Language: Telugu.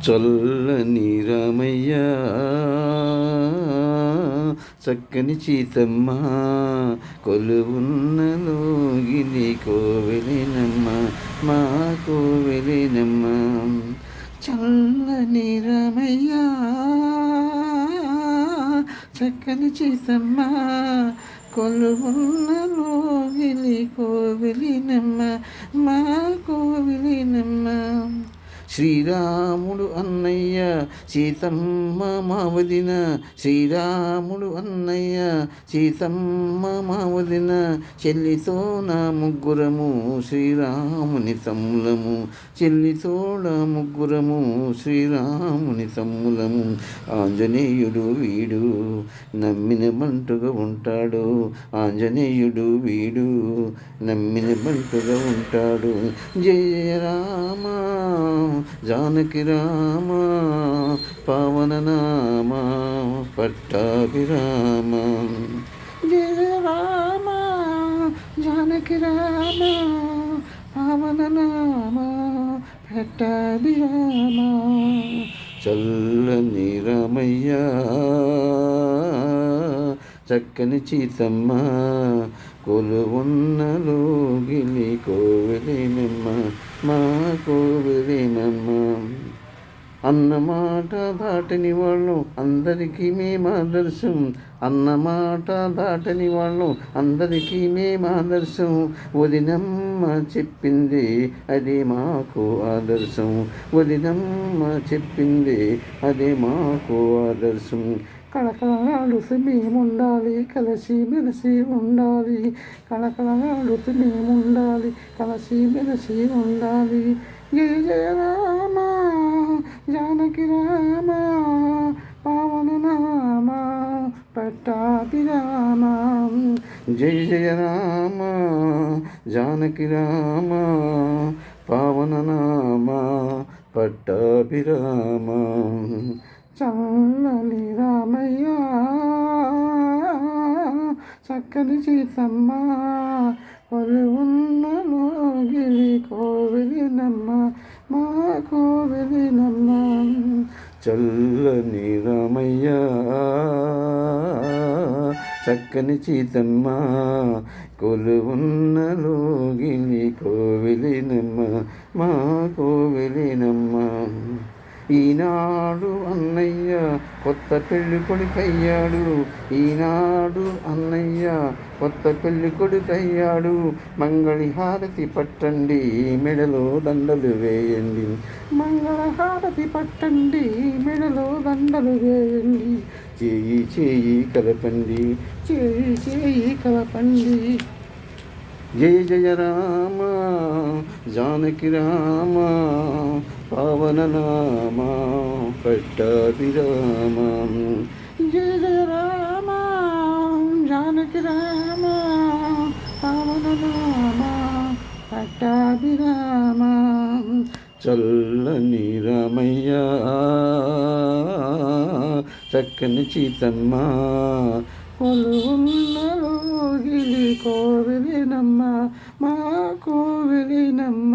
చల్లని రామయ్య చక్కని చీతమ్మ కొలువున్న లోగిలి కోవెలినమ్మ మా కోవెలినమ్మ. చల్లని రామయ్య చక్కని చీతమ్మ కొలువున్న లోగిలి కోవెలినమ్మ మా కోవెలినమ్మ. శ్రీరాముడు అన్నయ్య సీతమ్మ మా వదిన, శ్రీరాముడు అన్నయ్య సీతమ్మ మా వదిన, చెల్లితో నా ముగ్గురము శ్రీరాముని తమ్ములము, చెల్లితోడ ముగ్గురము శ్రీరాముని తమ్ములము. ఆంజనేయుడు వీడు నమ్మిన బంటుగా ఉంటాడు, ఆంజనేయుడు వీడు నమ్మిన బంటుగా ఉంటాడు. జయ రామ జానకి రామ పవన నామ పట్టాభిరామ. జయ రామ జానకి రామ పవన నామ పట్టాభిరామ. చల్లని రామయ్య చక్కని చీతమ్మ కొలువున్న లోగిలి కోవెలినమ్మ మా కోవెలినమ్మ. అన్నమాట దాటని వాళ్ళు అందరికీ మేము ఆదర్శం, అన్నమాట దాటని వాళ్ళు అందరికీ మేము ఆదర్శం. వదినమ్మ చెప్పింది అదే మాకు ఆదర్శం, వదినమ్మ చెప్పింది అదే మాకు ఆదర్శం. కళకళలాడుతూ మేముండాలి కలిసి మెలిసి ఉండాలి, కళకళలాడుతూ మేముండాలి కలిసి మెలిసి ఉండాలి. జయ జయ రామ జానకి రామ పవన నామ పట్టాభిరామ. జయ జయ రామ జానకి రామ పవన నామ పట్టాభిరామ. చల్లని రామయ్య చక్కని సీతమ్మ కొలువున్న లోగిలి కోవెలినమ్మ మా కోవెలినమ్మ. చల్లని రామయ్య చక్కని సీతమ్మ కొలువున్న లోగిలి కోవెలినమ్మ మా కోవెలినమ్మ. ఈనాడు అన్నయ్య కొత్త పెళ్లి కొడుకయ్యాడు, ఈనాడు అన్నయ్య కొత్త పెళ్లి కొడుకయ్యాడు. మంగళి హారతి పట్టండి మెడలో దండలు వేయండి, మంగళ హారతి పట్టండి మెడలో దండలు వేయండి. చేయి చేయి కలపండి, చేయి చేయి కలపండి. జయ జయ రామ జానకి రామ పవన నామ పట్టాభిరామ. జయ జయ రామ జానకి రామ పవన నామ పట్టాభిరామ. చల్లని రామయ్య చక్కని చీతమ్మ కొలువున్న లోగిలి కోవెలినమ్మ మా కోవెలినమ్మ.